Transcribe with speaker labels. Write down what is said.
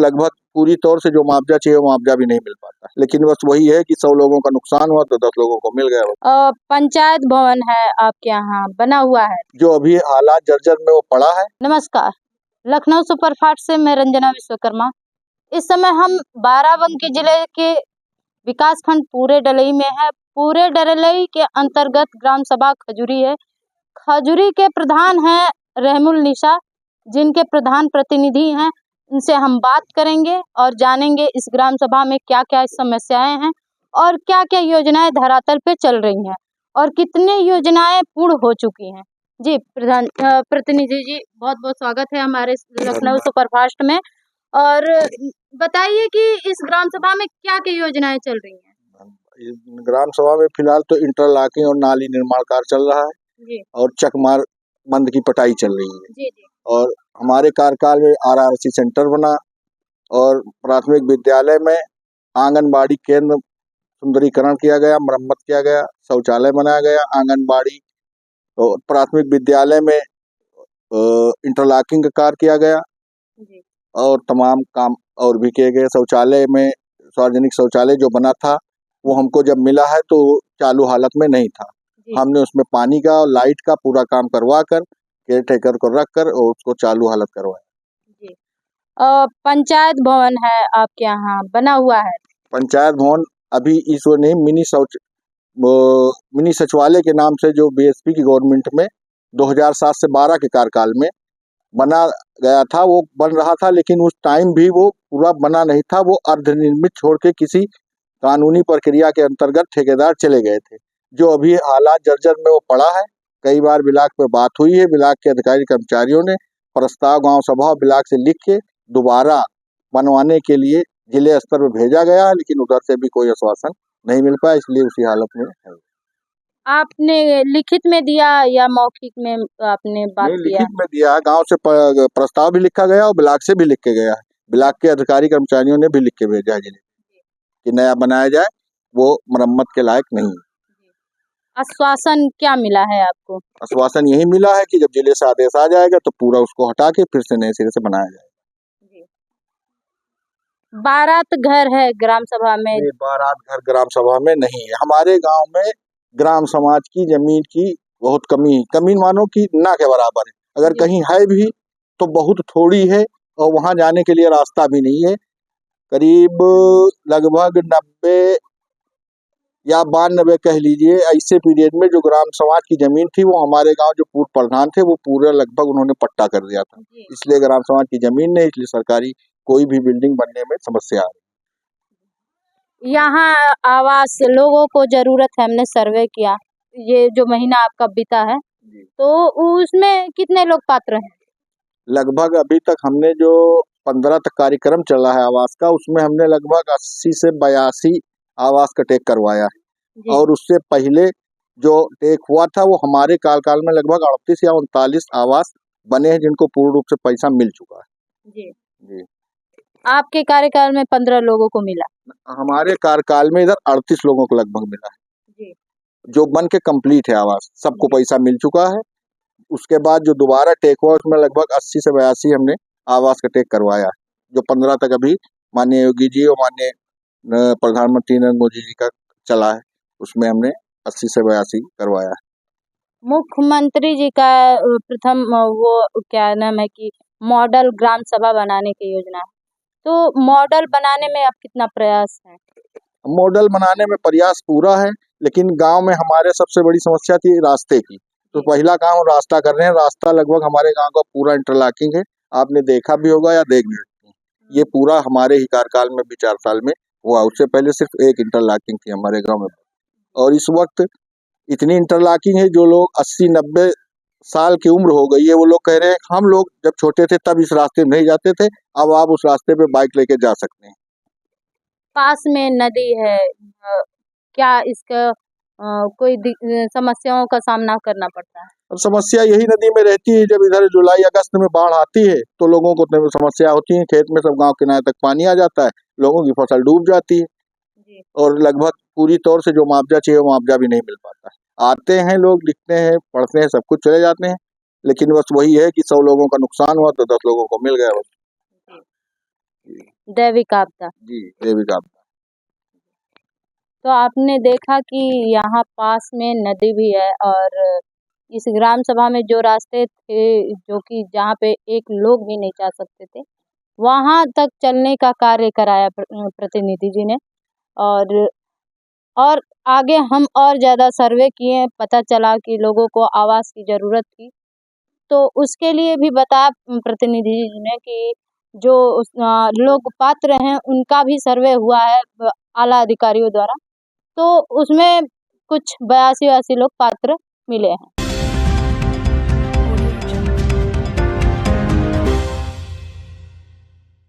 Speaker 1: लगभग पूरी तौर से जो मुआवजा चाहिए वो मुआवजा भी नहीं मिल पाता। लेकिन बस वही है कि 100 लोगों का नुकसान हुआ तो 10 लोगों को मिल गया।
Speaker 2: पंचायत भवन है आपके यहाँ बना हुआ है,
Speaker 1: जो अभी हालात जर्जर में वो पड़ा है।
Speaker 2: नमस्कार, लखनऊ सुपरफास्ट से मैं रंजना विश्वकर्मा। इस समय हम बाराबंकी जिले के विकास खंड पूरे डलई में है। पूरे डलई के अंतर्गत ग्राम सभा खजूरी है। खजूरी के प्रधान हैं रहमुल निशा, जिनके प्रधान प्रतिनिधि हैं। इनसे हम बात करेंगे और जानेंगे इस ग्राम सभा में क्या क्या समस्याएं हैं और क्या क्या योजनाएं धरातल पे चल रही हैं और कितने योजनाएं पूर्ण हो चुकी हैं। जी प्रधान प्रतिनिधि जी, बहुत बहुत स्वागत है हमारे लखनऊ सुपरफास्ट में। और बताइए कि इस ग्राम सभा में क्या क्या योजनाएं चल रही हैं।
Speaker 1: ग्राम सभा में फिलहाल तो इंटरलॉकिंग और नाली निर्माण कार्य चल रहा है
Speaker 2: जी।
Speaker 1: और चकमार बंद की पटाई चल रही है।
Speaker 2: जी जी।
Speaker 1: और हमारे कार्यकाल में RRC सेंटर बना और प्राथमिक विद्यालय में आंगनबाड़ी केंद्र सुंदरीकरण किया गया, मरम्मत किया गया, शौचालय बनाया गया, आंगनबाड़ी और प्राथमिक विद्यालय में इंटरलॉकिंग का कार्य किया गया
Speaker 2: जी।
Speaker 1: और तमाम काम और भी किए गए। शौचालय में सार्वजनिक शौचालय जो बना था वो हमको जब मिला है तो चालू हालत में नहीं था। हमने उसमें पानी का और लाइट का पूरा काम करवा कर केयर टेकर को रख कर और उसको चालू हालत करवाया।
Speaker 2: जी। पंचायत भवन है आपके यहाँ बना हुआ है।
Speaker 1: पंचायत भवन अभी इस वो नहीं, मिनी सचिवालय के नाम से जो BSP की गवर्नमेंट में 2007 से 12 के कार्यकाल में बना गया था, वो बन रहा था। लेकिन उस टाइम भी वो पूरा बना नहीं था, वो अर्धनिर्मित छोड़ के किसी कानूनी प्रक्रिया के अंतर्गत ठेकेदार चले गए थे। जो अभी हालात जर्जर में वो पड़ा है। कई बार ब्लॉक पे बात हुई है, ब्लॉक के अधिकारी कर्मचारियों ने प्रस्ताव गांव सभा और ब्लॉक से लिख के दोबारा बनवाने के लिए जिले स्तर पर भेजा गया है, लेकिन उधर से भी कोई आश्वासन नहीं मिल पाया, इसलिए उसी हालत में है।
Speaker 2: आपने लिखित में दिया या मौखिक में आपने बात किया?
Speaker 1: लिखित में दिया है, गांव से प्रस्ताव भी लिखा गया और ब्लॉक से भी लिख के गया है। ब्लॉक के अधिकारी कर्मचारियों ने भी लिख के भेजा है जिले कि नया बनाया जाए, वो मरम्मत के लायक नहीं है।
Speaker 2: आश्वासन क्या मिला है आपको?
Speaker 1: आश्वासन यही मिला है कि जब जिले से आदेश आ जाएगा तो पूरा उसको हटा के फिर से नए सिरे से बनाया जाएगा।
Speaker 2: बारात घर है ग्राम सभा में?
Speaker 1: बारात घर ग्राम सभा में नहीं है। हमारे गांव में ग्राम समाज की जमीन की बहुत कमी मानो कि ना के बराबर है। अगर कहीं है भी तो बहुत थोड़ी है और वहां जाने के लिए रास्ता भी नहीं है। करीब लगभग 90 या 92 कह लीजिए, ऐसे पीरियड में जो ग्राम समाज की जमीन थी वो हमारे गांव जो पूर्व प्रधान थे वो पूरा लगभग उन्होंने पट्टा कर दिया था। इसलिए ग्राम समाज की जमीन नहीं, इसलिए सरकारी कोई भी बिल्डिंग बनने में समस्या आ रही।
Speaker 2: यहाँ आवास लोगों को जरूरत है, हमने सर्वे किया, ये जो महीना आपका बीता है तो उसमें कितने लोग पात्र हैं?
Speaker 1: लगभग अभी तक हमने जो 15 तक कार्यक्रम चला है आवास का, उसमें हमने लगभग 80 से 82 आवास का टेक करवाया है। और उससे पहले जो टेक हुआ था वो हमारे कार्यकाल में लगभग 38 या 39 आवास बने हैं जिनको पूर्ण रूप से पैसा मिल चुका है।
Speaker 2: जी जी। आपके कार्यकाल में 15 लोगों को मिला?
Speaker 1: हमारे कार्यकाल में इधर 38 लोगों को लगभग मिला है जी। जो बन के कंप्लीट है आवास, सबको पैसा मिल चुका है। उसके बाद जो दोबारा टेक हुआ उसमें लगभग 80 से 82 हमने आवास का टेक करवाया है। जो 15 तक अभी माननीय योगी जी और माननीय प्रधानमंत्री नरेंद्र मोदी जी का चला है, उसमें हमने 80 से 82 करवाया है।
Speaker 2: मुख्यमंत्री जी का प्रथम वो क्या नाम है कि मॉडल ग्राम सभा बनाने की योजना है, तो मॉडल बनाने में अब कितना प्रयास है?
Speaker 1: मॉडल बनाने में प्रयास पूरा है, लेकिन गांव में हमारे सबसे बड़ी समस्या थी रास्ते की। तो पहला काम रास्ता कर रहे हैं। रास्ता लगभग हमारे गांव का पूरा इंटरलॉकिंग है, आपने देखा भी होगा या देख भी सकते हैं। ये पूरा हमारे ही कार्यकाल में भी 4 साल में हुआ। उससे पहले सिर्फ एक इंटरलॉकिंग थी हमारे गांव में, और इस वक्त इतनी इंटरलॉकिंग है जो लोग 80-90 साल की उम्र हो गई है, वो लोग कह रहे हैं हम लोग जब छोटे थे तब इस रास्ते में नहीं जाते थे, अब आप उस रास्ते पे बाइक लेके जा सकते हैं।
Speaker 2: पास में नदी है, क्या इसका कोई समस्याओं का सामना करना पड़ता है?
Speaker 1: अब समस्या यही नदी में रहती है, जब इधर जुलाई अगस्त में बाढ़ आती है तो लोगों को समस्या होती है। खेत में सब गांव किनारे तक पानी आ जाता है, लोगों की फसल डूब जाती है जी। और लगभग पूरी तौर से जो मुआवजा चाहिए वो मुआवजा भी नहीं मिल पाता है। आते हैं लोग, लिखते हैं, पढ़ते हैं, सब कुछ चले जाते हैं, लेकिन बस वही है कि 100 लोगों का नुकसान हुआ तो 10 लोगों को मिल गया।
Speaker 2: दैविक आपदा।
Speaker 1: जी, दैविक आपदा।
Speaker 2: तो आपने देखा कि यहाँ पास में नदी भी है और इस ग्राम सभा में जो रास्ते थे, जो कि जहाँ पे एक लोग भी नहीं जा सकते थे, वहाँ तक चलने का कार्य कराया प्रतिनिधि जी ने। और आगे हम और ज़्यादा सर्वे किए, पता चला कि लोगों को आवास की ज़रूरत थी, तो उसके लिए भी बताया प्रतिनिधि जी ने कि जो लोग पात्र हैं उनका भी सर्वे हुआ है आला अधिकारियों द्वारा, तो उसमें कुछ 82-83 लोग पात्र मिले हैं।